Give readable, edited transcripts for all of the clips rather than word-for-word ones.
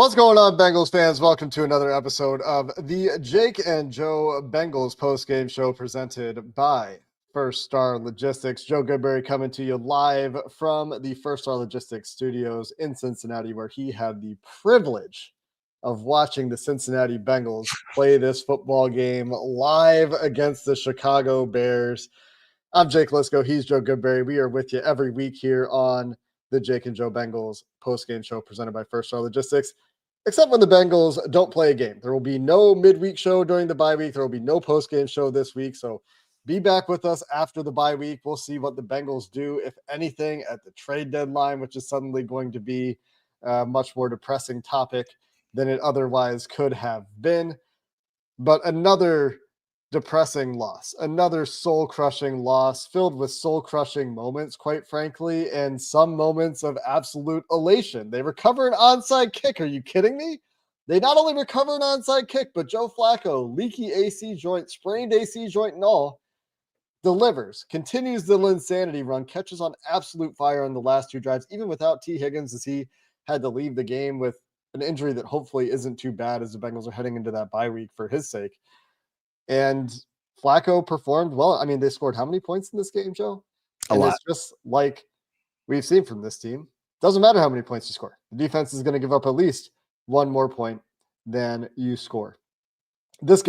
What's going on, Bengals fans? Welcome to another episode of the Jake and Joe Bengals postgame show presented by First Star Logistics. Joe Goodberry coming to you live from the First Star Logistics studios in Cincinnati, where he had the privilege of watching the Cincinnati Bengals play this football game live against the Chicago Bears. I'm Jake Lisco. He's Joe Goodberry. We are with you every week here on the Jake and Joe Bengals postgame show presented by First Star Logistics, except when the Bengals don't play a game. There will be no midweek show during the bye week. There will be no postgame show this week. So be back with us after the bye week. We'll see what the Bengals do, if anything, at the trade deadline, which is suddenly going to be a much more depressing topic than it otherwise could have been. But another depressing loss, another soul-crushing loss filled with soul-crushing moments, quite frankly, and some moments of absolute elation. They recover an onside kick. Are you kidding me? They not only recover an onside kick, but Joe Flacco, leaky AC joint, sprained AC joint and all, delivers, continues the insanity run, catches on absolute fire on the last two drives, even without T. Higgins, as he had to leave the game with an injury that hopefully isn't too bad as the Bengals are heading into that bye week for his sake. And Flacco performed well. I mean, they scored how many points in this game, Joe? A lot. It's just like we've seen from this team. Doesn't matter how many points you score. The defense is going to give up at least one more point than you score. This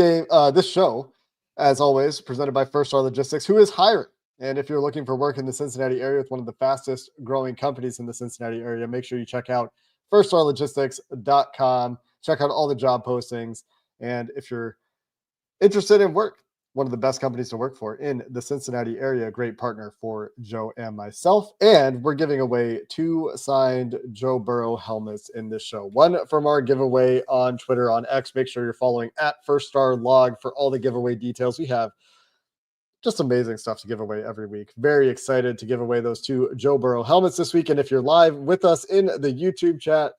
show, as always, presented by First Star Logistics, who is hiring. And if you're looking for work in the Cincinnati area with one of the fastest growing companies in the Cincinnati area, make sure you check out firststarlogistics.com. Check out all the job postings. And if you're interested in work, one of the best companies to work for in the Cincinnati area, great partner for Joe and myself. And we're giving away 2 signed Joe Burrow helmets in this show. One from our giveaway on Twitter, on X. Make sure you're following at First Star Log for all the giveaway details. We have just amazing stuff to give away every week. Very excited to give away those 2 Joe Burrow helmets this week. And if you're live with us in the YouTube chat,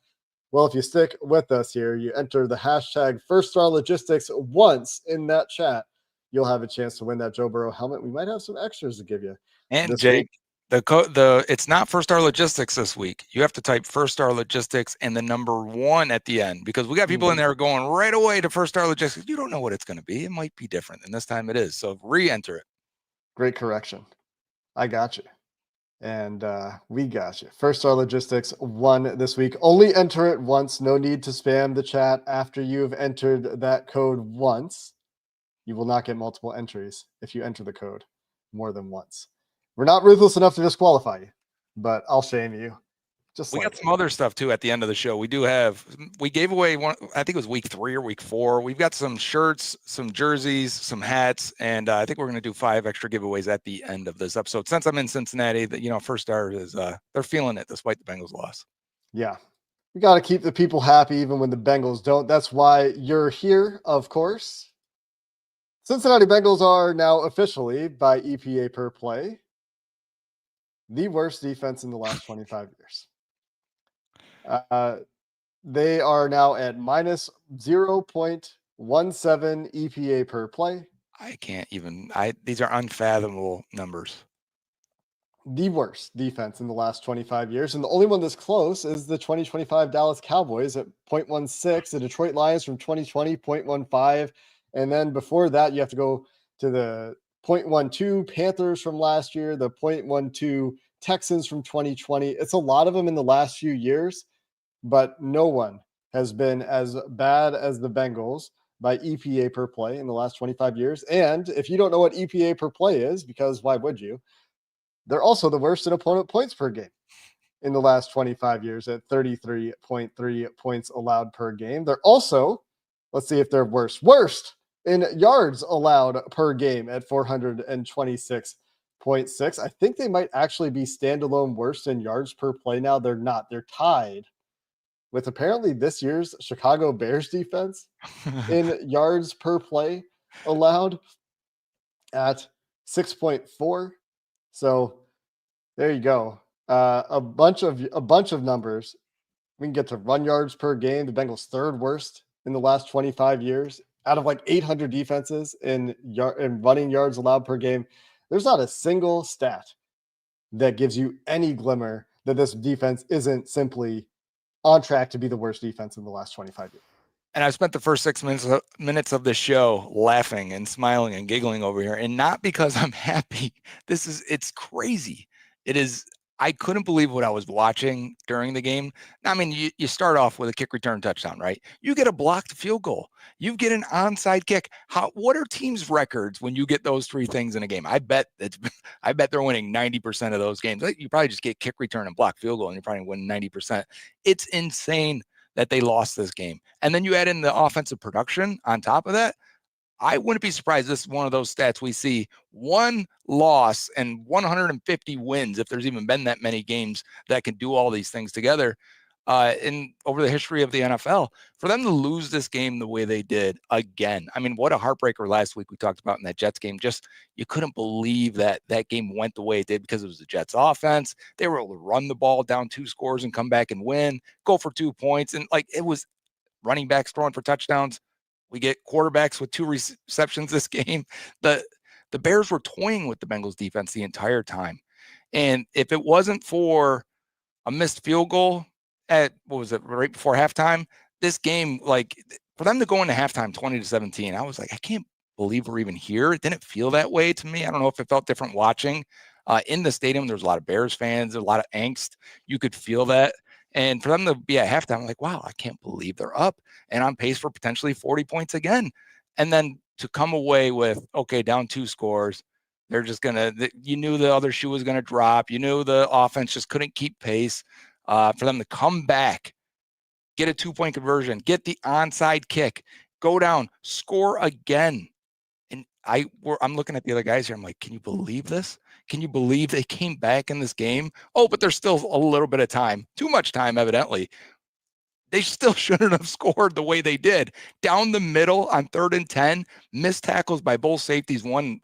well, if you stick with us here, you enter the hashtag First Star Logistics once in that chat, you'll have a chance to win that Joe Burrow helmet. We might have some extras to give you. And Jake, it's not First Star Logistics this week. You have to type First Star Logistics and the number 1 at the end, because we got people in there going right away to First Star Logistics. You don't know what it's going to be. It might be different, and this time it is. So re-enter it. Great correction. I got you. And we got you. First Star Logistics won this week. Only enter it once. No need to spam the chat after you've entered that code once. You will not get multiple entries if you enter the code more than once. We're not ruthless enough to disqualify you, but I'll shame you. We got some other stuff too at the end of the show. We gave away one, I think it was week 3 or week 4. We've got some shirts, some jerseys, some hats, and I think we're going to do 5 extra giveaways at the end of this episode. Since I'm in Cincinnati, First Star is they're feeling it despite the Bengals loss. Yeah. We got to keep the people happy even when the Bengals don't. That's why you're here, of course. Cincinnati Bengals are now officially, by EPA per play, the worst defense in the last 25 years. They are now at minus 0.17 EPA per play. These are unfathomable numbers. The worst defense in the last 25 years. And the only one that's close is the 2025 Dallas Cowboys at 0.16, the Detroit Lions from 2020, 0.15. And then before that, you have to go to the 0.12 Panthers from last year, the 0.12 Texans from 2020. It's a lot of them in the last few years, but no one has been as bad as the Bengals by EPA per play in the last 25 years. And if you don't know what EPA per play is, because why would you? They're also the worst in opponent points per game in the last 25 years at 33.3 points allowed per game. They're also, let's see if they're worst in yards allowed per game at 426.6. I think they might actually be standalone worst in yards per play now. They're not. They're tied with apparently this year's Chicago Bears defense in yards per play allowed at 6.4. So there you go. A bunch of numbers. We can get to run yards per game. The Bengals 3rd worst in the last 25 years out of like 800 defenses in running yards allowed per game. There's not a single stat that gives you any glimmer that this defense isn't simply on track to be the worst defense in the last 25 years. And I've spent the first 6 minutes of this show laughing and smiling and giggling over here. And not because I'm happy. It's crazy. It is. I couldn't believe what I was watching during the game. I mean, you start off with a kick return touchdown, right? You get a blocked field goal. You get an onside kick. What are teams' records when you get those three things in a game? I bet they're winning 90% of those games. You probably just get kick return and block field goal, and you probably win 90%. It's insane that they lost this game. And then you add in the offensive production on top of that. I wouldn't be surprised. This is one of those stats we see: one loss and 150 wins, if there's even been that many games that can do all these things together in over the history of the NFL. For them to lose this game the way they did again, I mean, what a heartbreaker last week we talked about in that Jets game. Just, you couldn't believe that game went the way it did because it was the Jets offense. They were able to run the ball down 2 scores and come back and win, go for 2 points. And it was running backs throwing for touchdowns. We get quarterbacks with 2 receptions this game. The Bears were toying with the Bengals defense the entire time. And if it wasn't for a missed field goal at, right before halftime, this game, for them to go into halftime 20-17, I was like, I can't believe we're even here. It didn't feel that way to me. I don't know if it felt different watching. In the stadium, there was a lot of Bears fans, a lot of angst. You could feel that. And for them to be at halftime, I'm like, wow, I can't believe they're up and on pace for potentially 40 points again. And then to come away with, okay, down 2 scores, they're just you knew the other shoe was going to drop. You knew the offense just couldn't keep pace. For them to come back, get a 2-point conversion, get the onside kick, go down, score again. And I'm looking at the other guys here. I'm like, can you believe this? Can you believe they came back in this game? Oh, but there's still a little bit of time. Too much time, evidently. They still shouldn't have scored the way they did. Down the middle on 3rd and 10, missed tackles by both safeties, one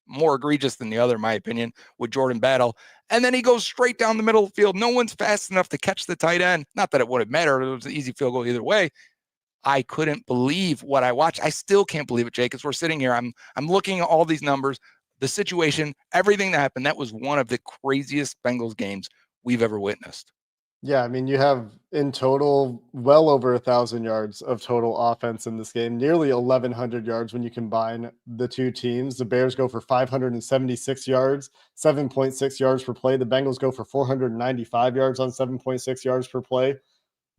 more egregious than the other, in my opinion, with Jordan Battle. And then he goes straight down the middle of the field. No one's fast enough to catch the tight end. Not that it would have mattered. It was an easy field goal either way. I couldn't believe what I watched. I still can't believe it, Jake, as we're sitting here. I'm looking at all these numbers, the situation, everything that happened. That was one of the craziest Bengals games we've ever witnessed. Yeah, I mean, you have in total well over 1,000 yards of total offense in this game, nearly 1,100 yards when you combine the two teams. The Bears go for 576 yards, 7.6 yards per play. The Bengals go for 495 yards on 7.6 yards per play.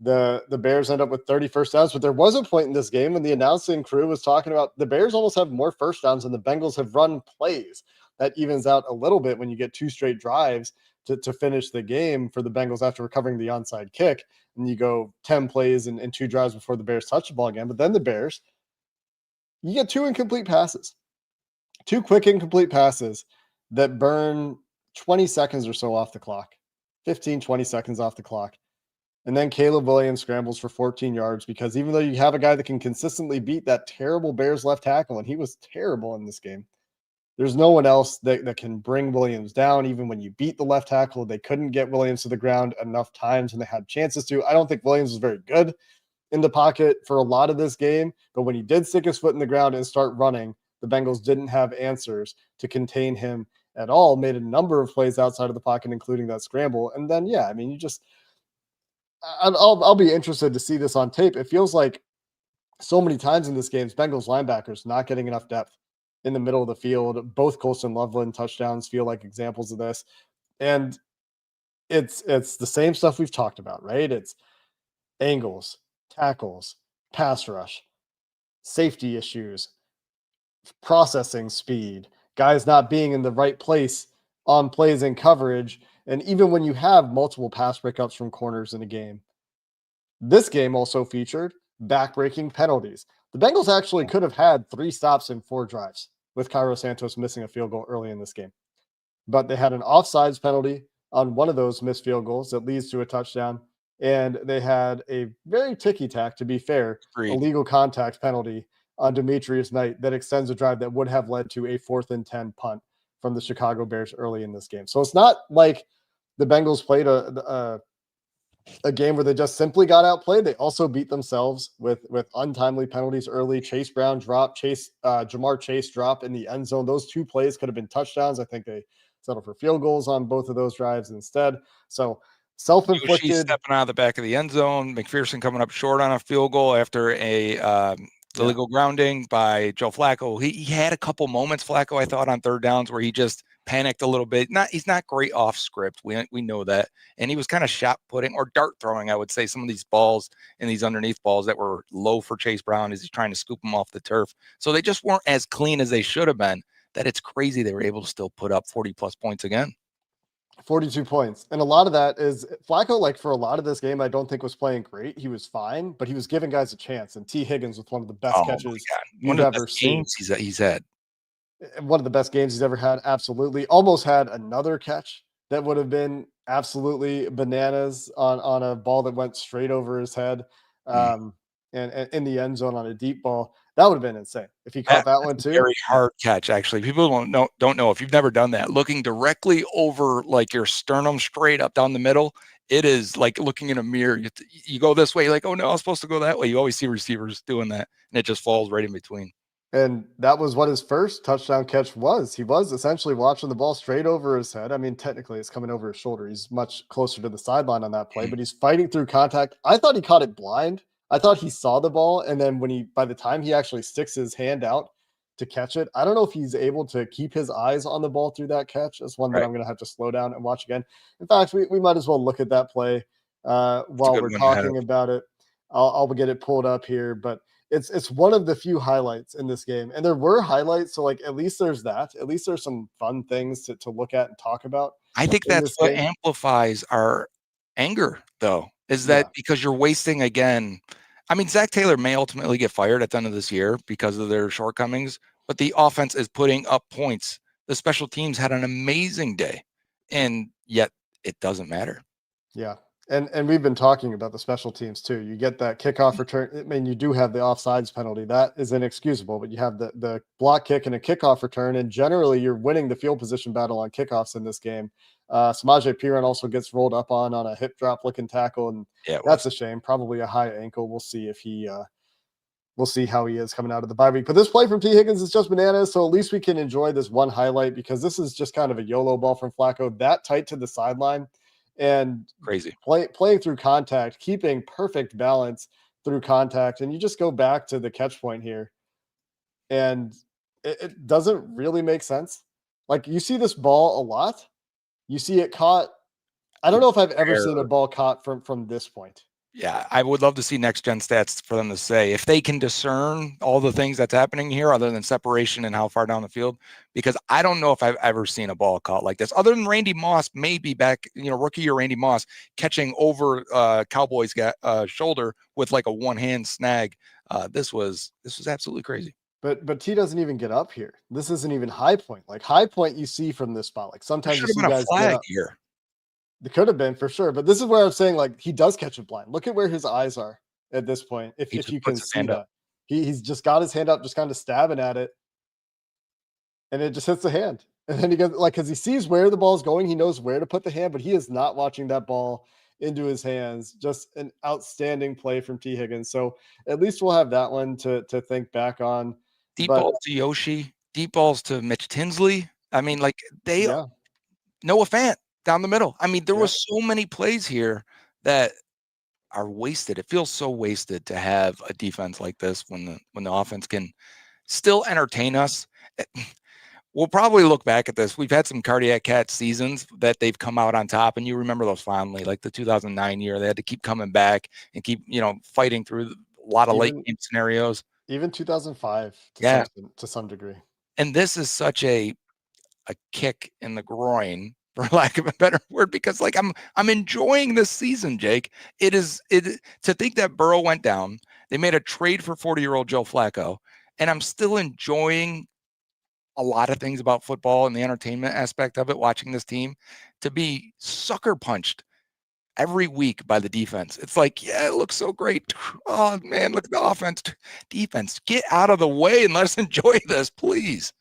The Bears end up with 30 first downs, but there was a point in this game when the announcing crew was talking about the Bears almost have more first downs than the Bengals have run plays. That evens out a little bit when you get 2 straight drives to finish the game for the Bengals after recovering the onside kick. And you go 10 plays and 2 drives before the Bears touch the ball again. But then the Bears, you get 2 incomplete passes, 2 quick incomplete passes that burn 20 seconds or so off the clock, 15, 20 seconds off the clock. And then Caleb Williams scrambles for 14 yards because even though you have a guy that can consistently beat that terrible Bears left tackle, and he was terrible in this game, there's no one else that can bring Williams down. Even when you beat the left tackle, they couldn't get Williams to the ground enough times when they had chances to. I don't think Williams was very good in the pocket for a lot of this game, but when he did stick his foot in the ground and start running, the Bengals didn't have answers to contain him at all, made a number of plays outside of the pocket, including that scramble. And then, yeah, I mean, I'll be interested to see this on tape. It feels like so many times in this game, Bengals linebackers not getting enough depth in the middle of the field. Both Colston Loveland touchdowns feel like examples of this. And it's the same stuff we've talked about, right? It's angles, tackles, pass rush, safety issues, processing speed, guys not being in the right place on plays and coverage. And even when you have multiple pass breakups from corners in a game, this game also featured backbreaking penalties. The Bengals actually could have had 3 stops in 4 drives with Cairo Santos missing a field goal early in this game. But they had an offsides penalty on one of those missed field goals that leads to a touchdown. And they had a very ticky-tack, to be fair, illegal contact penalty on Demetrius Knight that extends a drive that would have led to a 4th and 10 punt from the Chicago Bears early in this game. So it's not like the Bengals played a game where they just simply got outplayed. They also beat themselves with untimely penalties early. Chase Brown drop, Jamar Chase drop in the end zone. Those 2 plays could have been touchdowns. I think they settled for field goals on both of those drives instead. So Yoshi Self-inflicted. stepping out of the back of the end zone. McPherson coming up short on a field goal after a illegal grounding by Joe Flacco. He had a couple moments, Flacco, I thought, on third downs where he just panicked a little bit. He's not great off script. We know that. And he was kind of shot putting or dart throwing, I would say, some of these balls and these underneath balls that were low for Chase Brown as he's trying to scoop them off the turf. So they just weren't as clean as they should have been. That it's crazy they were able to still put up 40+ points again. 42 points. And a lot of that is Flacco, like for a lot of this game, I don't think was playing great. He was fine, but he was giving guys a chance. And T. Higgins with one of the best catches you've ever seen. He's had. One of the best games he's ever had. Absolutely. Almost had another catch that would have been absolutely bananas on a ball that went straight over his head. And in the end zone on a deep ball. That would have been insane if he caught that one too. Very hard catch, actually. People don't know if you've never done that. Looking directly over like your sternum straight up down the middle, it is like looking in a mirror. You go this way, you're like, oh no, I'm supposed to go that way. You always see receivers doing that, and it just falls right in between. And that was what his first touchdown catch was. He was essentially watching the ball straight over his head. I mean, technically it's coming over his shoulder. He's much closer to the sideline on that play, but he's fighting through contact. I thought he caught it blind. I thought he saw the ball. And then by the time he actually sticks his hand out to catch it, I don't know if he's able to keep his eyes on the ball through that catch. That's one that I'm going to have to slow down and watch again. In fact, we might as well look at that play while we're talking about it. I'll get it pulled up here, but it's one of the few highlights in this game. And there were highlights. So like, at least there's that, at least there's some fun things to look at and talk about. I think that's what amplifies our anger though, is that because you're wasting again. I mean, Zach Taylor may ultimately get fired at the end of this year because of their shortcomings, but the offense is putting up points. The special teams had an amazing day, and yet it doesn't matter. Yeah. And we've been talking about the special teams too. You get that kickoff return. I mean, you do have the offsides penalty. That is inexcusable, but you have the block kick and a kickoff return. And generally you're winning the field position battle on kickoffs in this game. Samaje Perine also gets rolled up on a hip drop looking tackle. And that's a shame. Probably a high ankle. We'll see if we'll see how he is coming out of the bye week. But this play from T. Higgins is just bananas. So at least we can enjoy this one highlight because this is just kind of a YOLO ball from Flacco, that tight to the sideline. And crazy playing through contact, keeping perfect balance through contact. And you just go back to the catch point here and it doesn't really make sense. Like you see this ball a lot. You see it caught. I don't know if I've ever seen a ball caught from this point. Yeah, I would love to see next gen stats for them to say if they can discern all the things that's happening here other than separation and how far down the field, because I don't know if I've ever seen a ball caught like this other than Randy Moss, maybe back, rookie year Randy Moss catching over Cowboys shoulder with like a one-hand snag. This was absolutely crazy. But T doesn't even get up here. This isn't even high point. Like high point you see from this spot. Like sometimes you see guys get up here. It could have been for sure, but this is where I'm saying like he does catch it blind. Look at where his eyes are at this point. If you can see that, he's just got his hand up, just kind of stabbing at it, and it just hits the hand. And then he goes like because he sees where the ball is going, he knows where to put the hand, but he is not watching that ball into his hands. Just an outstanding play from T. Higgins. So at least we'll have that one to think back on. Deep balls to Yoshi, deep balls to Mitch Tinsley. I mean, like Noah Fant down the middle. I mean, there was so many plays here that are wasted. It feels so wasted to have a defense like this when the offense can still entertain us. We'll probably look back at this. We've had some cardiac catch seasons that they've come out on top, and you remember those fondly, like the 2009 year. They had to keep coming back and keep, fighting through a lot of late game scenarios. Even 2005 to some degree. And this is such a kick in the groin, for lack of a better word, because like I'm enjoying this season, Jake. It to think that Burrow went down. They made a trade for 40-year-old Joe Flacco, and I'm still enjoying a lot of things about football and the entertainment aspect of it, watching this team to be sucker punched every week by the defense. It's like, it looks so great. Oh man, look at the offense. Defense, get out of the way and let us enjoy this, please.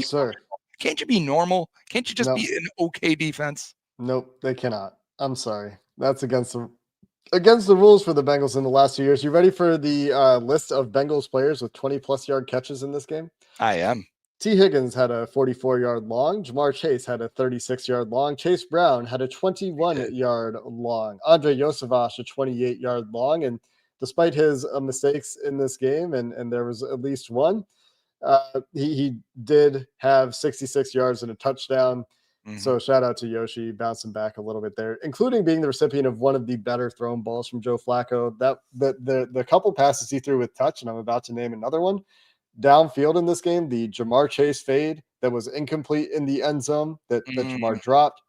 Sir. Can't you be normal? Can't you just be an okay defense? Nope, they cannot. I'm sorry. That's against the rules for the Bengals in the last 2 years. You ready for the list of Bengals players with 20+ yard catches in this game? I am. T. Higgins had a 44-yard long. Jamar Chase had a 36-yard long. Chase Brown had a 21-yard long. Andre Yosevach a 28-yard long. And despite his mistakes in this game, and there was at least one, he did have 66 yards and a touchdown. So shout out to Yoshi bouncing back a little bit there, including being the recipient of one of the better thrown balls from Joe Flacco. That the couple passes he threw with touch, and I'm about to name another one downfield in this game. The Jamar Chase fade that was incomplete in the end zone that Jamar dropped.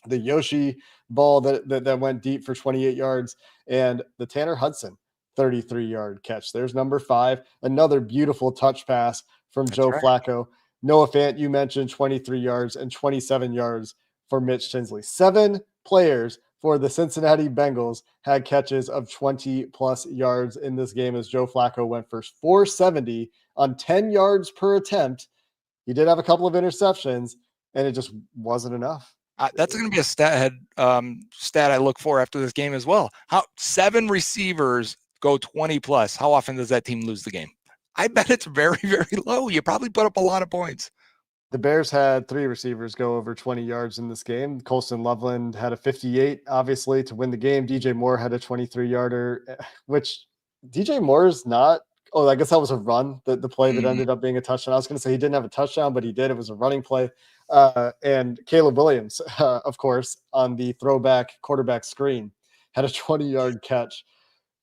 The Yoshi ball that went deep for 28 yards, and the Tanner Hudson 33-yard catch. There's number 5. Another beautiful touch pass from Joe Flacco. Noah Fant, you mentioned 23 yards and 27 yards for Mitch Tinsley. 7 players for the Cincinnati Bengals had catches of 20-plus yards in this game as Joe Flacco went for 470 on 10 yards per attempt. He did have a couple of interceptions, and it just wasn't enough. That's going to be a stat I look for after this game as well. How 7 receivers go 20 plus? How often does that team lose the game? I bet it's very, very low. You probably put up a lot of points. The Bears had 3 receivers go over 20 yards in this game. Colston Loveland had a 58, obviously, to win the game. DJ Moore had a 23-yarder, which DJ Moore is not. Oh, I guess that was a run, the play that ended up being a touchdown. I was going to say he didn't have a touchdown, but he did. It was a running play. And Caleb Williams, of course, on the throwback quarterback screen, had a 20-yard catch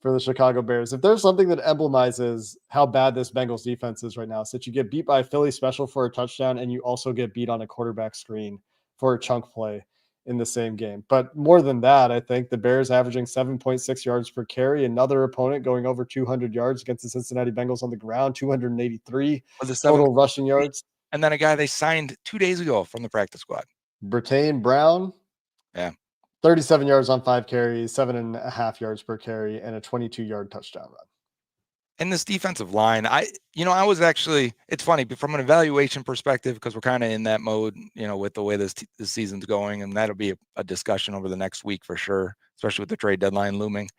for the Chicago Bears. If there's something that emblemizes how bad this Bengals defense is right now, it's that you get beat by a Philly special for a touchdown, and you also get beat on a quarterback screen for a chunk play in the same game. But more than that, I think the Bears averaging 7.6 yards per carry, another opponent going over 200 yards against the Cincinnati Bengals on the ground, 283 total rushing yards. And then a guy they signed 2 days ago from the practice squad. Bertain Brown. Yeah. 37 yards on 5 carries, 7.5 yards per carry, and a 22-yard touchdown run. And this defensive line, I was actually, it's funny from an evaluation perspective, because we're kind of in that mode, with the way this season's going, and that'll be a discussion over the next week for sure, especially with the trade deadline looming.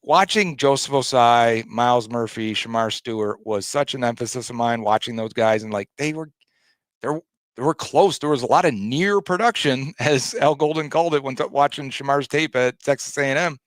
Watching Joseph Osai, Miles Murphy, Shamar Stewart was such an emphasis of mine, watching those guys, and like they were close. There was a lot of near production, as Al Golden called it when watching Shamar's tape at Texas A&M.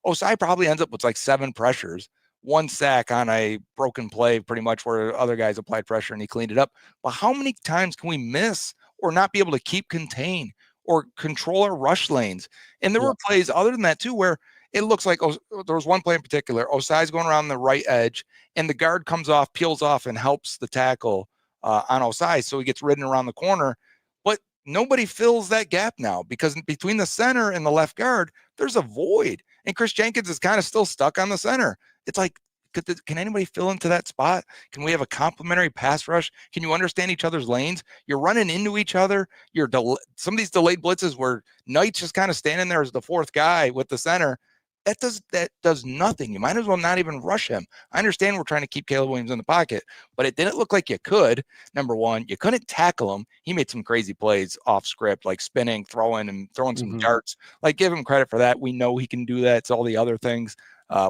Osai probably ends up with like 7 pressures, 1 sack on a broken play, pretty much where other guys applied pressure and he cleaned it up. But how many times can we miss or not be able to keep contain or control our rush lanes? And there were plays other than that too, where it looks like there was one play in particular. Osai's going around the right edge, and the guard comes off, peels off, and helps the tackle on Osai, so he gets ridden around the corner. But nobody fills that gap now, because between the center and the left guard, there's a void. And Chris Jenkins is kind of still stuck on the center. It's like, can anybody fill into that spot? Can we have a complementary pass rush? Can you understand each other's lanes? You're running into each other. Some of these delayed blitzes where Knight's just kind of standing there as the 4th guy with the center. That does nothing. You might as well not even rush him. I understand we're trying to keep Caleb Williams in the pocket, but it didn't look like you could. Number one, you couldn't tackle him. He made some crazy plays off script, like spinning, throwing some darts. Like, give him credit for that. We know he can do that. It's all the other things,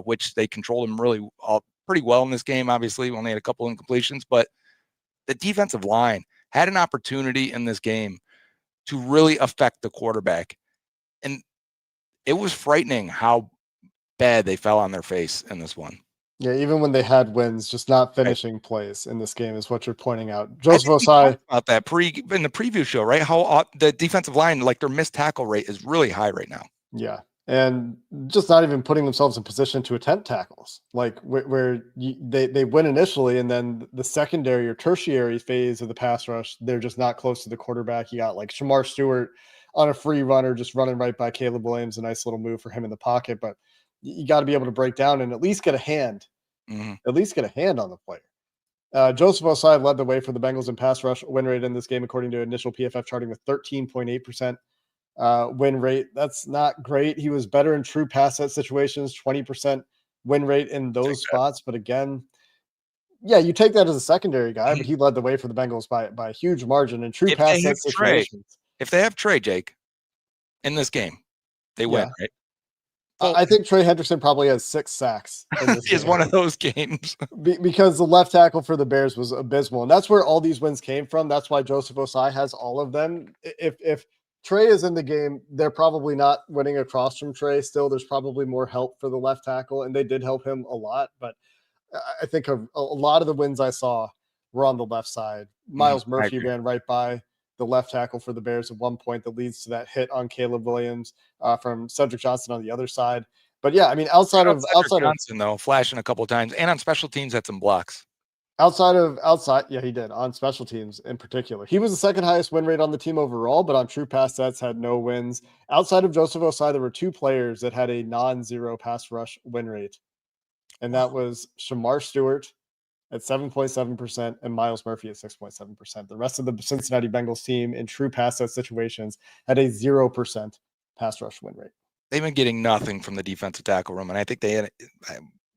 which they controlled him pretty well in this game. Obviously, we only had a couple incompletions, but the defensive line had an opportunity in this game to really affect the quarterback. And it was frightening how bad they fell on their face in this one. Yeah, even when they had wins, just not finishing plays in this game is what you're pointing out. Joseph Osai about that in the preview show, right? How the defensive line, like their missed tackle rate is really high right now. Yeah, and just not even putting themselves in position to attempt tackles, like where they win initially, and then the secondary or tertiary phase of the pass rush, they're just not close to the quarterback. You got like Shamar Stewart on a free runner, just running right by Caleb Williams, a nice little move for him in the pocket, but you got to be able to break down and at least get a hand, on the player. Joseph Osai led the way for the Bengals in pass rush win rate in this game, according to initial PFF charting, with 13.8% win rate. That's not great. He was better in true pass set situations, 20% win rate in those spots. But again, you take that as a secondary guy, but he led the way for the Bengals by a huge margin in true pass set situations. If they have Trey, Jake, in this game, they win, right? I think Trey Hendrickson probably has 6 sacks in this is game. one of those games. Because the left tackle for the Bears was abysmal. And that's where all these wins came from. That's why Joseph Osai has all of them. If Trey is in the game, they're probably not winning across from Trey. Still, there's probably more help for the left tackle, and they did help him a lot. But I think a lot of the wins I saw were on the left side. Miles Murphy ran right by the left tackle for the Bears at one point that leads to that hit on Caleb Williams from Cedric Johnson on the other side. But yeah, I mean, outside of Johnson, though, flashing a couple of times, and on special teams had some blocks. Yeah, he did on special teams in particular. He was the second highest win rate on the team overall, but on true pass sets had no wins. Outside of Joseph Osai, there were 2 players that had a non-zero pass rush win rate, and that was Shamar Stewart at 7.7% and Miles Murphy at 6.7%. The rest of the Cincinnati Bengals team in true pass set situations had a 0% pass rush win rate. They've been getting nothing from the defensive tackle room, and I think there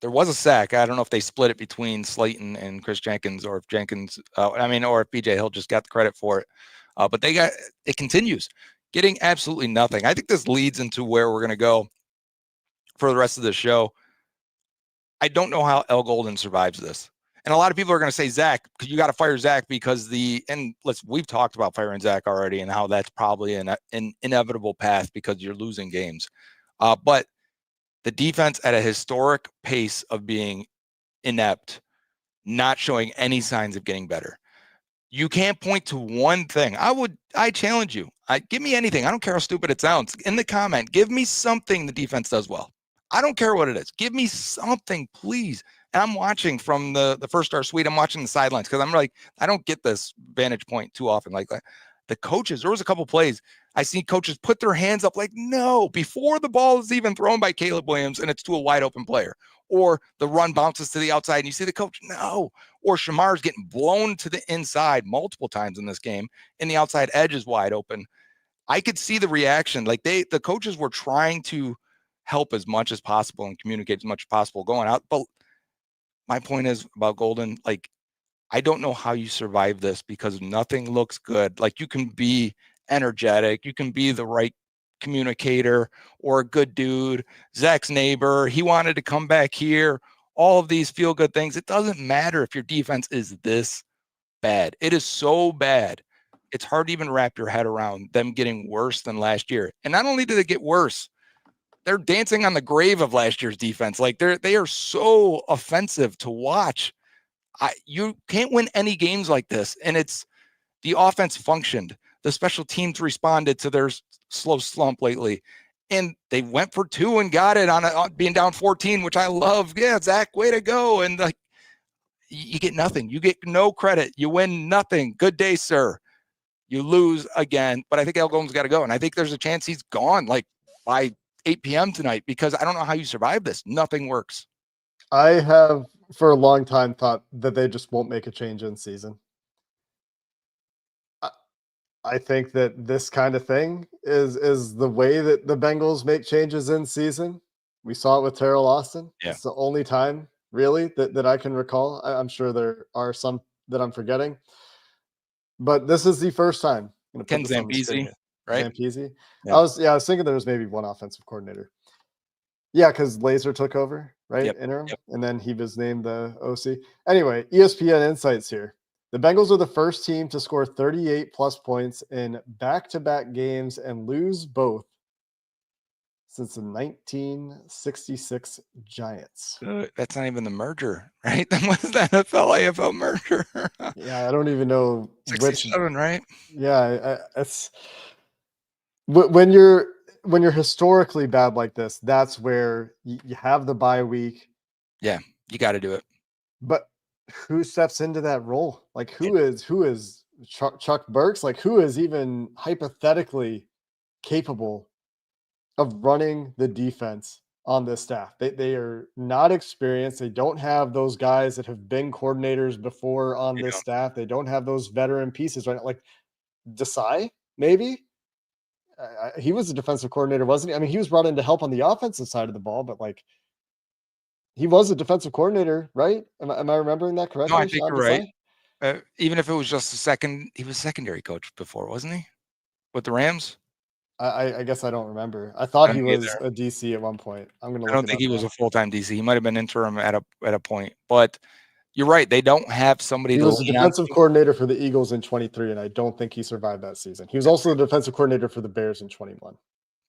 was a sack. I don't know if they split it between Slayton and Chris Jenkins, or if Jenkins, or if BJ Hill just got the credit for it. But it continues getting absolutely nothing. I think this leads into where we're going to go for the rest of the show. I don't know how L. Golden survives this. And a lot of people are going to say, Zach, you got to fire Zach because we've talked about firing Zach already and how that's probably an inevitable path because you're losing games. But the defense at a historic pace of being inept, not showing any signs of getting better. You can't point to one thing. I challenge you. Give me anything. I don't care how stupid it sounds. In the comment, give me something the defense does well. I don't care what it is. Give me something, please. And I'm watching from the first star suite. I'm watching the sidelines because I'm like, I don't get this vantage point too often. Like the coaches, there was a couple plays. I see coaches put their hands up like, no, before the ball is even thrown by Caleb Williams and it's to a wide open player. Or the run bounces to the outside and you see the coach, no. Or Shamar's getting blown to the inside multiple times in this game and the outside edge is wide open. I could see the reaction. Like the coaches were trying to help as much as possible and communicate as much as possible going out. But my point is about Golden, like, I don't know how you survive this because nothing looks good. Like, you can be energetic, you can be the right communicator or a good dude, Zach's neighbor, he wanted to come back here, all of these feel good things. It doesn't matter if your defense is this bad. It is so bad. It's hard to even wrap your head around them getting worse than last year. And not only did it get worse, they're dancing on the grave of last year's defense. Like they are so offensive to watch. You can't win any games like this. And it's the offense functioned. The special teams responded to their slow slump lately. And they went for 2 and got it on being down 14, which I love. Yeah, Zach, way to go. And like, you get nothing. You get no credit. You win nothing. Good day, sir. You lose again. But I think El Golden's got to go. And I think there's a chance he's gone like by 8 p.m. tonight because I don't know how you survive this. Nothing works. I have for a long time thought that they just won't make a change in season. I think that this kind of thing is the way that the Bengals make changes in season. We saw it with Terrell Austin. Yeah. It's the only time really that I can recall. I'm sure there are some that I'm forgetting, but this is the first time. Ken Zampese, right? Zampese. Yeah. I was thinking there was maybe one offensive coordinator. Yeah, because Laser took over, right? Yep. Interim. Yep. And then he was named the OC. Anyway, ESPN Insights here. The Bengals are the first team to score 38 plus points in back-to-back games and lose both since the 1966 Giants. That's not even the merger, right? That was the NFL AFL merger. Yeah, I don't even know 67, right? Yeah, it's when you're historically bad like this, that's where you have the bye week. Yeah, you got to do it. But who steps into that role? Like who is Chuck Burks? Like who is even hypothetically capable of running the defense on this staff? They are not experienced. They don't have those guys that have been coordinators before on this staff. They don't have those veteran pieces right now. Like Desai, maybe. He was a defensive coordinator, wasn't he? I mean, he was brought in to help on the offensive side of the ball, but like he was a defensive coordinator, right? Am I remembering that correctly? No, I think you're right. Even if it was just he was secondary coach before, wasn't he? With the Rams? I guess I don't remember. I I thought don't he either. was a DC at one point. I'm gonna I look don't it think up he was now. a full-time DC. He might have been interim at a point, but you're right. They don't have somebody He to was the lean on. defensive coordinator for the Eagles in 23, and I don't think he survived that season. He was also the defensive coordinator for the Bears in 21.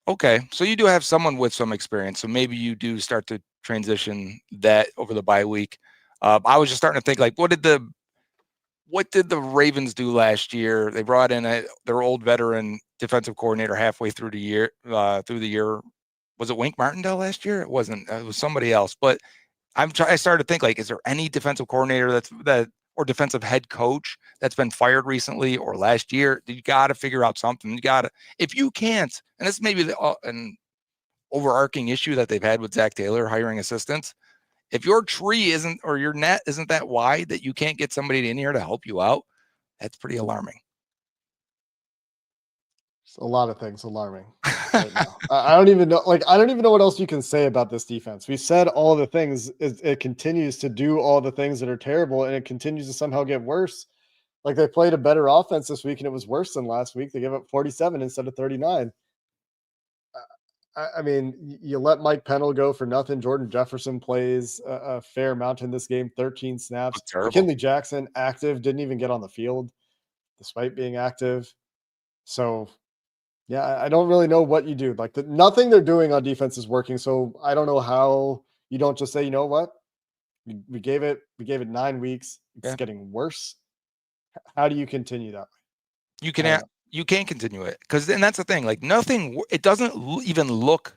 Okay, so you do have someone with some experience, so maybe you do start to transition that over the bye week. I was just starting to think, like, what did the Ravens do last year? They brought in their old veteran defensive coordinator halfway through the year. Was it Wink Martindale last year? It wasn't. It was somebody else. But I started to think, like, is there any defensive coordinator or defensive head coach that's been fired recently or last year? You got to figure out something. You got to, if you can't, and this may be an overarching issue that they've had with Zach Taylor hiring assistants. If your tree isn't, or your net isn't that wide that you can't get somebody in here to help you out, that's pretty alarming. It's a lot of things alarming right now. I don't even know. Like, I don't even know what else you can say about this defense. We said all the things. It continues to do all the things that are terrible, and it continues to somehow get worse. Like, they played a better offense this week, and it was worse than last week. They gave up 47 instead of 39. I mean, you let Mike Pennell go for nothing. Jordan Jefferson plays a fair amount in this game, 13 snaps. Looked terrible. McKinley Jackson, active, didn't even get on the field despite being active. So, yeah, I don't really know what you do. Like, nothing they're doing on defense is working. So I don't know how you don't just say, you know what, we gave it 9 weeks. It's Yeah. getting worse. How do you continue that? You I don't can know. you can't continue it because then that's the thing. Like nothing, it doesn't even look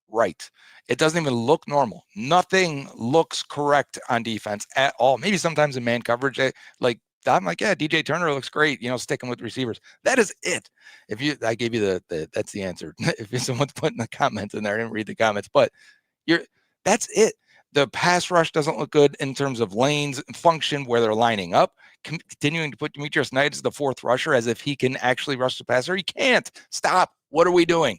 right. It doesn't even look normal. Nothing looks correct on defense at all. Maybe sometimes in man coverage, like I'm like, yeah, DJ Turner looks great. Sticking with receivers. That is it. I gave you that's the answer. If someone's putting the comments in there, I didn't read the comments, but that's it. The pass rush doesn't look good in terms of lanes function where they're lining up. Continuing to put Demetrius Knight as the fourth rusher as if he can actually rush the passer. He can't. Stop. What are we doing?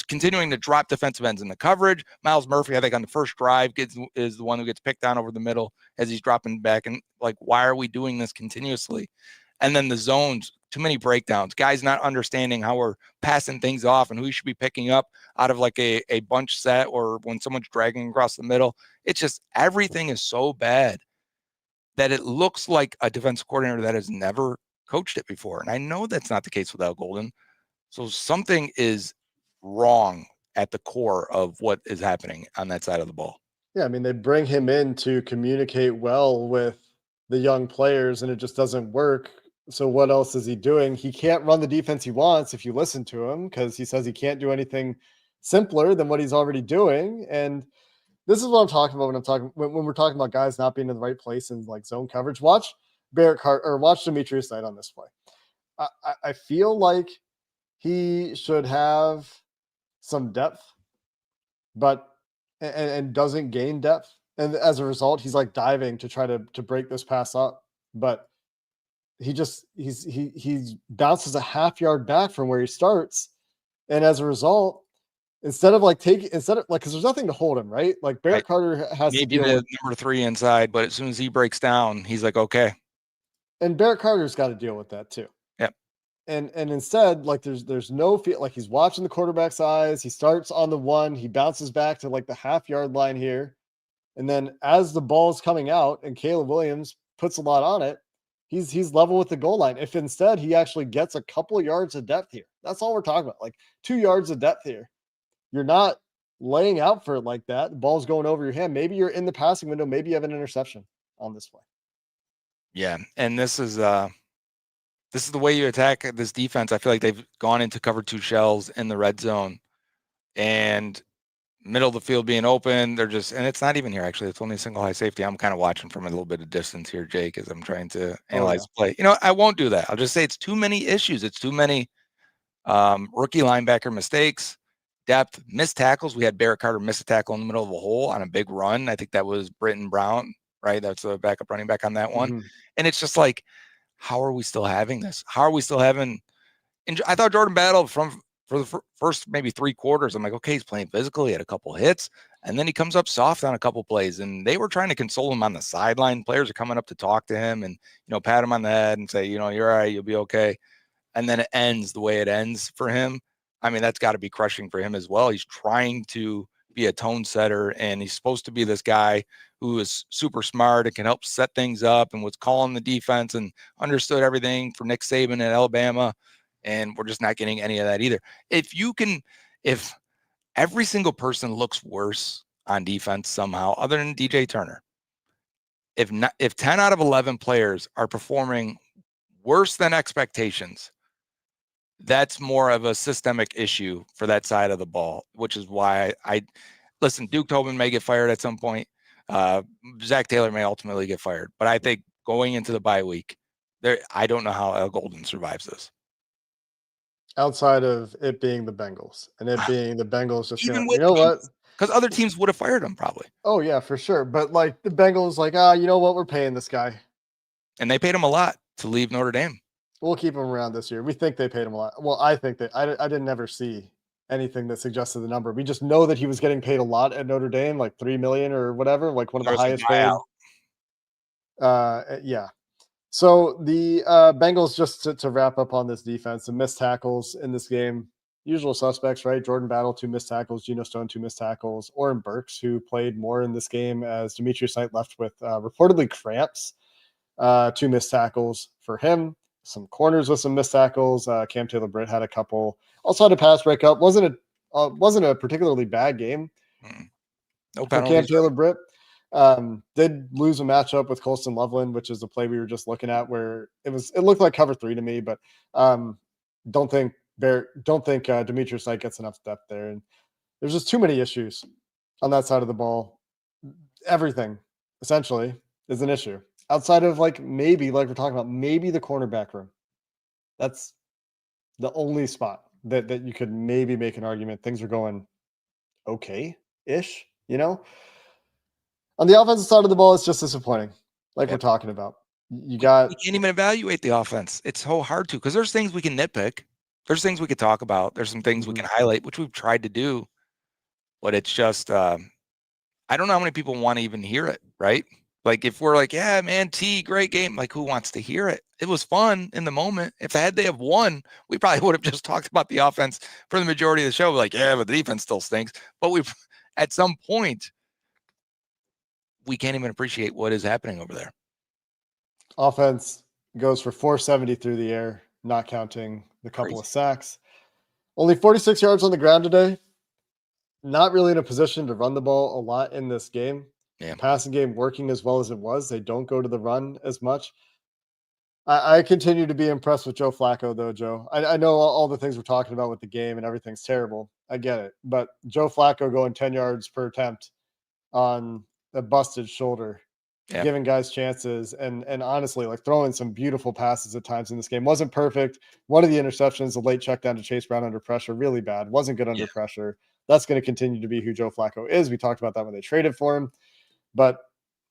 Continuing to drop defensive ends in the coverage. Miles Murphy, I think on the first drive is the one who gets picked down over the middle as he's dropping back. And like, why are we doing this continuously? And then the zones, too many breakdowns. Guys not understanding how we're passing things off and who you should be picking up out of like a bunch set or when someone's dragging across the middle. It's just everything is so bad that it looks like a defensive coordinator that has never coached it before. And I know that's not the case with Al Golden. So something is wrong at the core of what is happening on that side of the ball. Yeah, I mean, they bring him in to communicate well with the young players, and it just doesn't work. So what else is he doing? He can't run the defense he wants if you listen to him, because he says he can't do anything simpler than what he's already doing. And this is what I'm talking about when we're talking about guys not being in the right place in like zone coverage. Watch Barrett Cart or watch Demetrius Knight on this play. I feel like he should have some depth, but and doesn't gain depth. And as a result, he's like diving to try to break this pass up. But he bounces a half yard back from where he starts. And as a result, instead of like because there's nothing to hold him, right? Like Barrett Carter has to Maybe deal the with number 3 inside, but as soon as he breaks down, he's like, okay. and Barrett Carter's got to deal with that too. Yep. And instead, like there's no feel like he's watching the quarterback's eyes. He starts on the 1, he bounces back to like the half yard line here. And then as the ball's coming out and Caleb Williams puts a lot on it, he's level with the goal line. If instead he actually gets a couple of yards of depth here, that's all we're talking about. Like 2 yards of depth here. You're not laying out for it like that. The ball's going over your hand. Maybe you're in the passing window. Maybe you have an interception on this play. Yeah. And this is the way you attack this defense. I feel like they've gone into cover 2 shells in the red zone and middle of the field being open. They're just, and it's not even here, actually. It's only a single high safety. I'm kind of watching from a little bit of distance here, Jake, as I'm trying to analyze the play. I won't do that. I'll just say it's too many issues. It's too many rookie linebacker mistakes, depth, missed tackles. We had Barrett Carter miss a tackle in the middle of a hole on a big run. I think that was Britton Brown, right? That's a backup running back on that one. Mm-hmm. And it's just like, how are we still having this? How are we still having? And I thought Jordan Battle for the first maybe 3 quarters, I'm like, okay, he's playing physical. He had a couple hits, and then he comes up soft on a couple plays. And they were trying to console him on the sideline. Players are coming up to talk to him and pat him on the head and say, you're all right, you'll be okay. And then it ends the way it ends for him. I mean, that's got to be crushing for him as well. He's trying to be a tone setter, and he's supposed to be this guy who is super smart and can help set things up and was calling the defense and understood everything for Nick Saban at Alabama. And we're just not getting any of that either. If every single person looks worse on defense somehow, other than DJ Turner, if 10 out of 11 players are performing worse than expectations, that's more of a systemic issue for that side of the ball, which is why I listen, Duke Tobin may get fired at some point. Zach Taylor may ultimately get fired, but I think going into the bye week, I don't know how Al Golden survives this. Outside of it being the Bengals and it being the Bengals just Even gonna, with you know what? Because other teams would have fired him probably. Oh yeah, for sure. But like the Bengals, like, you know what? We're paying this guy. And they paid him a lot to leave Notre Dame. We'll keep him around this year. We think they paid him a lot. Well, I think that I didn't ever see anything that suggested the number. We just know that he was getting paid a lot at Notre Dame, like $3 million or whatever, like one of the highest paid. Yeah. So the Bengals, just to wrap up on this defense, the missed tackles in this game, usual suspects, right? Jordan Battle, 2 missed tackles, Geno Stone, 2 missed tackles, Oren Burks, who played more in this game as Demetrius Knight left with reportedly cramps, 2 missed tackles for him. Some corners with some missed tackles. Cam Taylor-Britt had a couple. Also had a pass breakup. Wasn't a particularly bad game. No for Cam Taylor-Britt. Did lose a matchup with Colston Loveland, which is the play we were just looking at, where it looked like cover 3 to me, but don't think Demetrius Knight gets enough depth there. And there's just too many issues on that side of the ball. Everything essentially is an issue outside of maybe we're talking about maybe the cornerback room. That's the only spot that you could maybe make an argument. Things are going okay-ish, you know? On the offensive side of the ball, it's just disappointing, we're talking about. We can't even evaluate the offense. It's so hard to, because there's things we can nitpick. There's things we could talk about. There's some things we can highlight, which we've tried to do. But it's just, I don't know how many people want to even hear it, right? Like if we're like, yeah, man, great game. Like who wants to hear it? It was fun in the moment. If they have won, we probably would have just talked about the offense for the majority of the show. Like, yeah, but the defense still stinks. But at some point, we can't even appreciate what is happening over there. Offense goes for 470 through the air, not counting the couple of sacks. Only 46 yards on the ground today. Not really in a position to run the ball a lot in this game. Yeah. Passing game working as well as it was. They don't go to the run as much. I continue to be impressed with Joe Flacco, though, Joe. I know all the things we're talking about with the game and everything's terrible. I get it. But Joe Flacco going 10 yards per attempt on a busted shoulder, giving guys chances, and honestly, throwing some beautiful passes at times in this game. Wasn't perfect. One of the interceptions, a late check down to Chase Brown under pressure, really bad. Wasn't good under pressure. That's going to continue to be who Joe Flacco is. We talked about that when they traded for him. But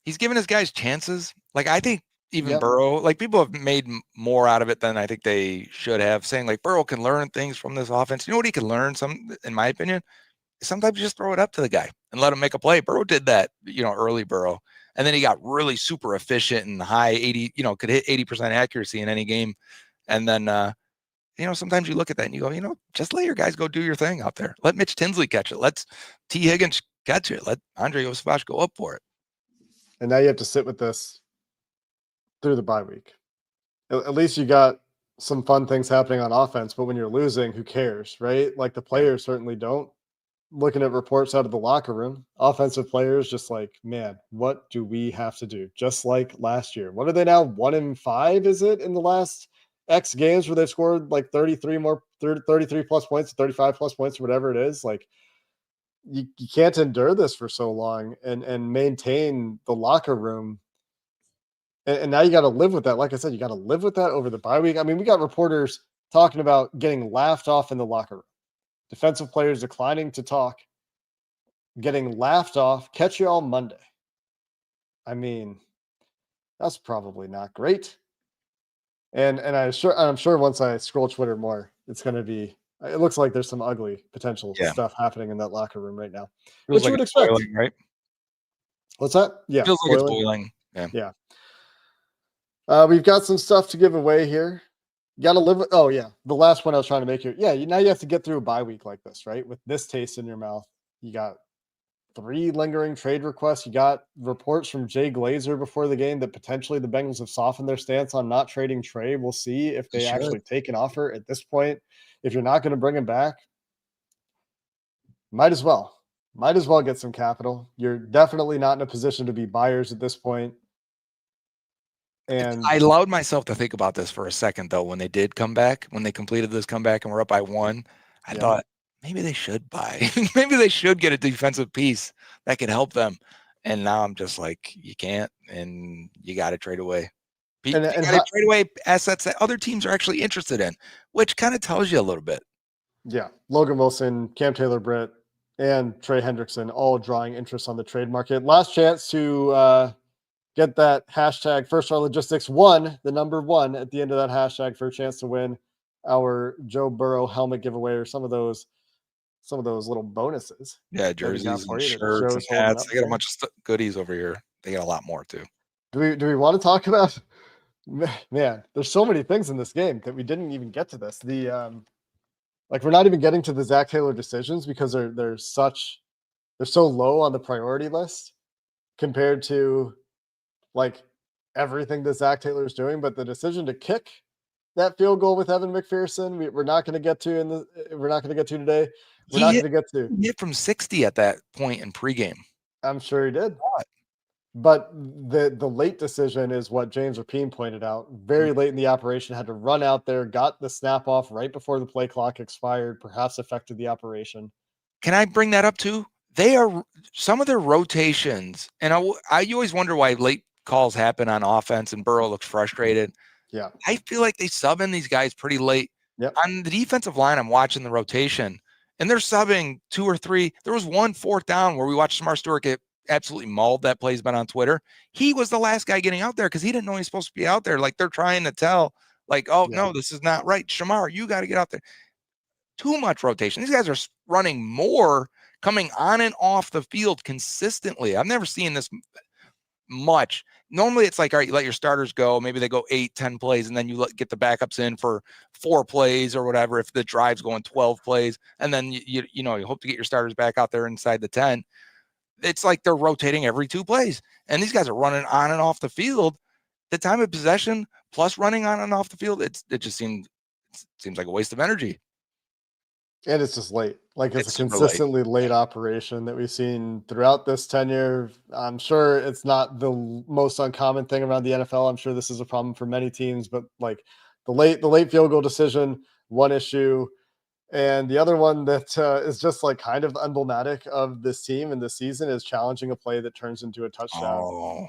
he's given his guys chances. I think even Burrow, people have made more out of it than I think they should have, saying Burrow can learn things from this offense. You know what he can learn, in my opinion? Sometimes you just throw it up to the guy and let him make a play. Burrow did that, early Burrow. And then he got really super efficient and high 80, could hit 80% accuracy in any game. And then, sometimes you look at that and you go, just let your guys go do your thing out there. Let Mitch Tinsley catch it. Let T. Higgins catch it. Let Andre Osavash go up for it. And now you have to sit with this through the bye week. At least you got some fun things happening on offense, but when you're losing, who cares, right? The players certainly don't. Looking at reports out of the locker room, offensive players just man, what do we have to do? Just like last year. What are they now? 1-5, is it, in the last X games where they've scored 33 plus points, 35 plus points, or whatever it is? You can't endure this for so long and maintain the locker room. And now you got to live with that. Like I said, you got to live with that over the bye week. I mean, we got reporters talking about getting laughed off in the locker room. Defensive players declining to talk, getting laughed off. Catch you all Monday. I mean, that's probably not great. And I'm sure once I scroll Twitter more, it's going to be. It looks like there's some ugly potential stuff happening in that locker room right now, which you would expect, boiling, right? What's that? Yeah, feels like it's boiling. Yeah. We've got some stuff to give away here. You got to live with, oh, yeah. The last one I was trying to make here. Yeah, now you have to get through a bye week like this, right? With this taste in your mouth. You got 3 lingering trade requests. You got reports from Jay Glazer before the game that potentially the Bengals have softened their stance on not trading Trey. We'll see if You they should. actually take an offer at this point. If you're not going to bring him back, might as well. Might as well get some capital. You're definitely not in a position to be buyers at this point. And I allowed myself to think about this for a second, though, when they did come back, when they completed this comeback and we're up by 1, I yeah, thought maybe they should buy. Maybe they should get a defensive piece that could help them. And now I'm just like, you can't, and you got to trade away. You and got to trade away assets that other teams are actually interested in, which kind of tells you a little bit. yeah, Logan Wilson, Cam Taylor-Britt, and Trey Hendrickson all drawing interest on the trade market. Last chance to get that hashtag First Star Logistics 1, the number 1 at the end of that hashtag for a chance to win our Joe Burrow helmet giveaway or some of those little bonuses. Yeah, That we got jerseys for and you that shirts and Joe's holding hats. up They got a there. bunch of goodies over here. They got a lot more too. Do we want to talk about? Man, there's so many things in this game that we didn't even get to this. Like we're not even getting to the Zach Taylor decisions because they're so low on the priority list compared to like everything that Zach Taylor is doing. But the decision to kick that field goal with Evan McPherson, we're not going to get to we're not going to get to today. We're not going to get to. He hit from 60 at that point in pregame. I'm sure he did. But the late decision is what James Rapine pointed out. Very late in the operation, had to run out there, got the snap off right before the play clock expired, perhaps affected the operation. Can I bring that up too? They are some of their rotations, and I always wonder why late calls happen on offense, and Burrow looks frustrated. Yeah, I feel like they sub in these guys pretty late. Yep. On the defensive line, I'm watching the rotation, and they're subbing 2 or 3. There was 1 4th down where we watched Samar Stewart get absolutely mauled. That play's been on Twitter. He was the last guy getting out there because he didn't know he's supposed to be out there. Like they're trying to tell, like, oh, no, this is not right. Shamar, you got to get out there. Too much rotation. These guys are running more, coming on and off the field consistently. I've never seen this much. Normally it's like, all right, you let your starters go. Maybe they go 8, 10 plays, and then you get the backups in for 4 plays or whatever. If the drive's going 12 plays, and then you hope to get your starters back out there inside the 10. It's like they're rotating every 2 plays, and these guys are running on and off the field. The time of possession plus running on and off the field, it just seems like a waste of energy. And it's just late. Like it's a super late. consistently late operation that we've seen throughout this tenure. I'm sure it's not the most uncommon thing around the NFL. I'm sure this is a problem for many teams, but like the late field goal decision, one issue, and the other one that is just like kind of emblematic of this team and this season is challenging a play that turns into a touchdown. Oh,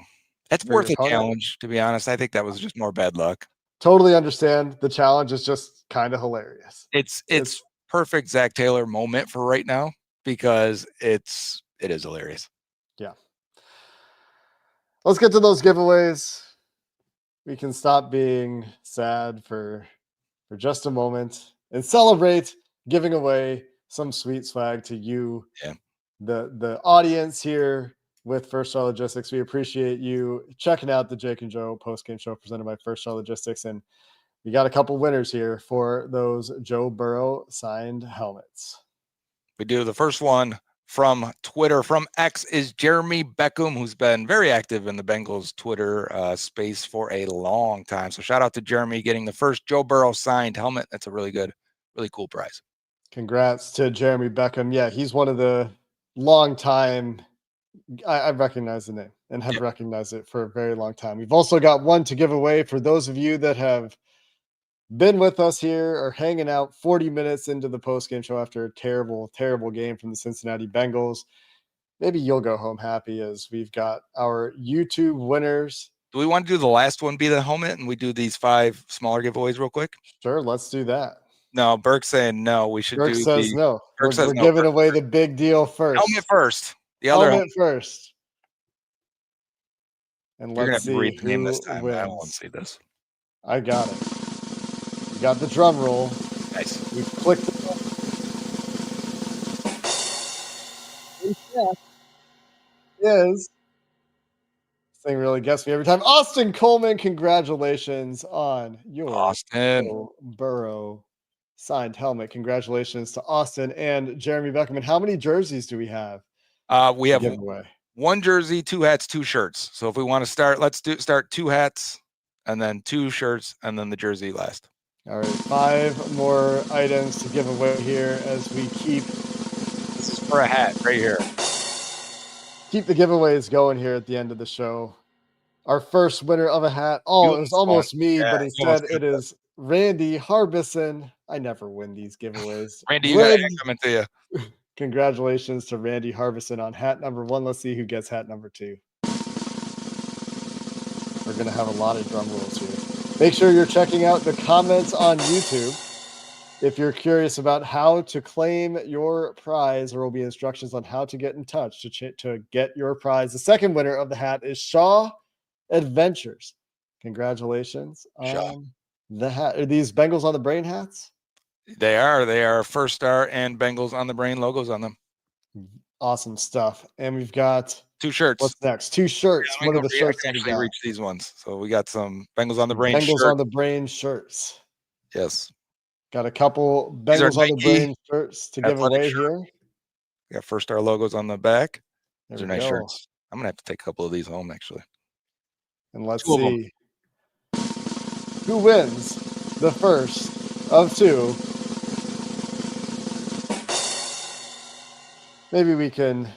that's for your worth a opponent. challenge, to be honest. I think that was just more bad luck. Totally understand. The challenge is just kind of hilarious. It's perfect Zach Taylor moment for right now because it is hilarious. Yeah. Let's get to those giveaways. We can stop being sad for just a moment and celebrate giving away some sweet swag to you, the audience here with First Star Logistics. We appreciate you checking out the Jake and Joe postgame show presented by First Star Logistics, and we got a couple winners here for those Joe Burrow signed helmets. We do. The first one from Twitter, from X, is Jeremy Beckham, who's been very active in the Bengals Twitter space for a long time. So shout out to Jeremy getting the first Joe Burrow signed helmet. That's a really good, really cool prize. Congrats to Jeremy Beckham. Yeah, he's one of the long time. I recognize the name and have recognized it for a very long time. We've also got one to give away for those of you that have been with us here or hanging out 40 minutes into the postgame show after a terrible, terrible game from the Cincinnati Bengals. Maybe you'll go home happy as we've got our YouTube winners. Do we want to do the last one be the helmet and we do these 5 smaller giveaways real quick? Sure, let's do that. No, Burke's saying no. We should Burke do says no. Burke says we're no. giving away the big deal first. Helmet first. The other helmet first. And You're let's gonna see read the name who this time. wins. I don't want to see this. I got it. We got the drum roll. Nice. We've clicked it. Is thing really gets me every time. Austin Coleman, congratulations on your Austin. Joe Burrow signed helmet. Congratulations to Austin and Jeremy Beckerman. How many jerseys do we have? We have giveaway? 1 jersey, 2 hats, 2 shirts. So if we want to start, let's start 2 hats and then 2 shirts and then the jersey last. All right, 5 more items to give away here as we keep. This is for a hat right here. Keep the giveaways going here at the end of the show. Our first winner of a hat. Oh, it was almost me, but instead it is Randy Harbison. I never win these giveaways. Randy, you got it coming to you. Congratulations to Randy Harbison on hat number 1. Let's see who gets hat number 2. We're going to have a lot of drum rolls here. Make sure you're checking out the comments on YouTube. If you're curious about how to claim your prize, there will be instructions on how to get in touch to get your prize. The second winner of the hat is Shaw Adventures. Congratulations on the hat. Are these Bengals on the Brain hats? They are First Star and Bengals on the Brain logos on them. Awesome stuff. And we've got 2 shirts. What's next? 2 shirts. What are the shirts that we got? Reach these ones. So we got some Bengals on the Brain Bengals on the Brain shirts. Yes. Got a couple Bengals on the Brain shirts to give away here. We got First Star logos on the back. Those are nice shirts. I'm going to have to take a couple of these home, actually. And let's see who wins the first of 2. Maybe we can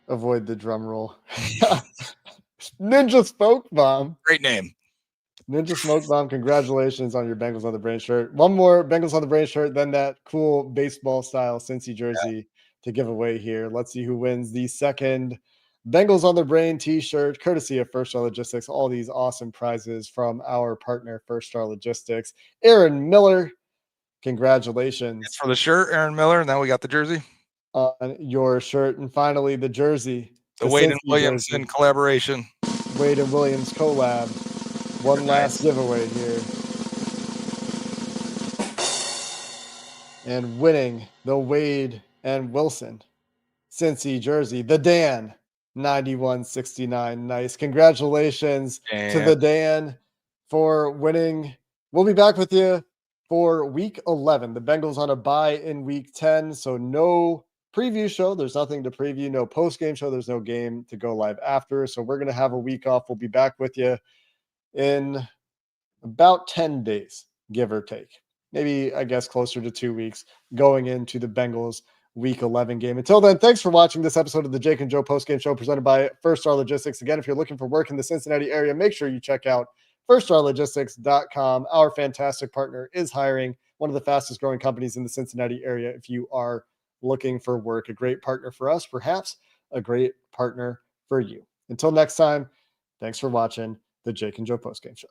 avoid the drum roll. Ninja Smoke Bomb. Great name. Ninja Smoke Bomb, congratulations on your Bengals on the Brain shirt. One more Bengals on the Brain shirt, then that cool baseball style Cincy jersey to give away here. Let's see who wins the second Bengals on the Brain t-shirt, courtesy of First Star Logistics. All these awesome prizes from our partner, First Star Logistics. Aaron Miller, congratulations. It's for the shirt, Aaron Miller. Now we got the jersey. On your shirt. And finally, the jersey. The Wade and Williamson collaboration. Wade and Williams collab. One last giveaway here. And winning the Wade and Wilson Cincy jersey, the Dan 9169. Nice. Congratulations to the Dan for winning. We'll be back with you for week 11. The Bengals on a bye in week 10. So no preview show. There's nothing to preview. No post-game show. There's no game to go live after. So we're going to have a week off. We'll be back with you in about 10 days, give or take. Maybe, I guess, closer to 2 weeks going into the Bengals week 11 game. Until then, thanks for watching this episode of the Jake and Joe postgame show presented by First Star Logistics. Again, if you're looking for work in the Cincinnati area, make sure you check out firststarlogistics.com. Our fantastic partner is hiring, one of the fastest growing companies in the Cincinnati area. If you are looking for work, a great partner for us, perhaps a great partner for you. Until next time, thanks for watching the Jake and Joe postgame show.